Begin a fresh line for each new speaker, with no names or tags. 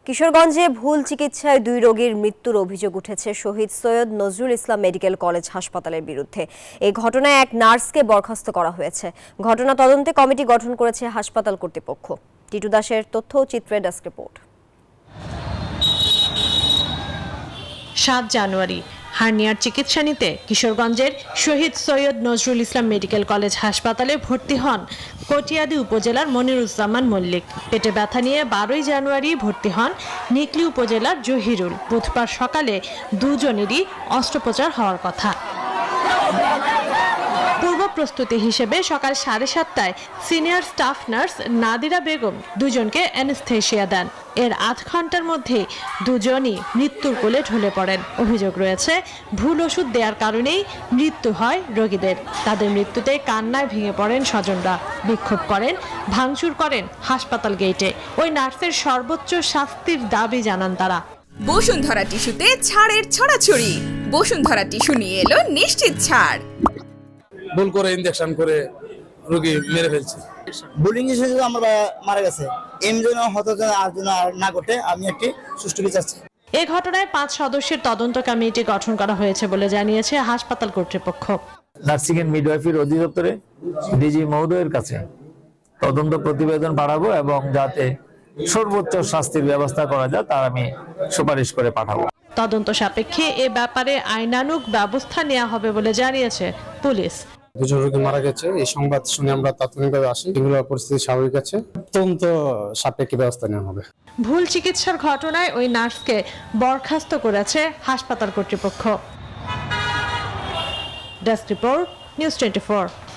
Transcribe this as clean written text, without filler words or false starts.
কিশোরগঞ্জে ভুল চিকিৎসায় 2 রোগীর মৃত্যুর অভিযোগ উঠেছে শহীদ সৈয়দ নজরুল ইসলাম মেডিকেল কলেজ হাসপাতালের বিরুদ্ধে। এই ঘটনায় এক নার্সকে বরখাস্ত করা হয়েছে। ঘটনা তদন্তে কমিটি গঠন করেছে হাসপাতাল কর্তৃপক্ষ। টিটু দাসের তথ্য ও চিত্রে ডেস্ক রিপোর্ট।
7 জানুয়ারি হার্নিয়ার চিকিৎসা নিতে কিশোরগঞ্জের শহীদ সৈয়দ নজরুল ইসলাম মেডিকেল কলেজ হাসপাতালে ভর্তি হন কটিয়াদি উপজেলার মনিরুজ্জামান মল্লিক। পেটে ব্যথা নিয়ে 12 জানুয়ারি ভর্তি হন নিকলি উপজেলার জহিরুল। বুধবার সকালে দুজনেরই অস্ত্রোপচার হওয়ার কথা। পূর্ব প্রস্তুতি হিসেবে সকাল 7:30টায় senior staff nurse Nadira Begum দুজনকে অ্যানেস্থেসিয়া দেন। এর 8 ঘন্টার মধ্যে দুজনই মৃত্যুর কোলে ঢলে পড়েন। অভিযোগ রয়েছে ভুল ওষুধ দেওয়ার কারণেই মৃত্যু হয় রোগীদের। তাদের মৃত্যুতে কান্নায় ভেঙে পড়েন স্বজনরা, বিক্ষোভ করেন, ভাঙচুর করেন হাসপাতাল গেটে। ওই নার্সের সর্বোচ্চ শাস্তির দাবি জানান তারা।
বসুন্ধরা টিস্যুতে ছাড়ের ছড়াছড়ি। বসুন্ধরা টিস্যু নিয়ে এলো নিশ্চিত ছাড়।
ভুল করে ইনজেকশন করে রোগী মেরে ফেলছে।
বুলিং হিসেবে আমার মারা গেছে। এমজন হতো আর জন্য আর না ঘটে আমি একটি সুষ্ঠু বিচার চাই।
এই ঘটনায় 5 সদস্যের তদন্ত কমিটি গঠন করা হয়েছে বলে জানিয়েছে হাসপাতাল কর্তৃপক্ষ।
নার্সিং এন্ড মিডওয়াইফারি অধিদপ্তরে ডিজি মহোদয়ের কাছে তদন্ত প্রতিবেদন পাঠাবো এবং যাতে সর্বোচ্চ শাস্তির ব্যবস্থা করা যায় তার আমি সুপারিশ করে পাঠাবো।
তদন্ত সাপেক্ষে এ ব্যাপারে আইনানুগ ব্যবস্থা নেওয়া হবে বলে জানিয়েছে পুলিশ।
2 জন রোগী মারা গেছে, এই সংবাদ শুনে আমরা তাৎক্ষণিকভাবে আসি। এগুলোর পরিস্থিতি স্বাভাবিক আছে, তদন্ত সাপেক্ষে ব্যবস্থা নেওয়া হবে।
ভুল চিকিৎসার ঘটনায় ওই নার্সকে বরখাস্ত করেছে হাসপাতাল কর্তৃপক্ষ। Desk report, news 24।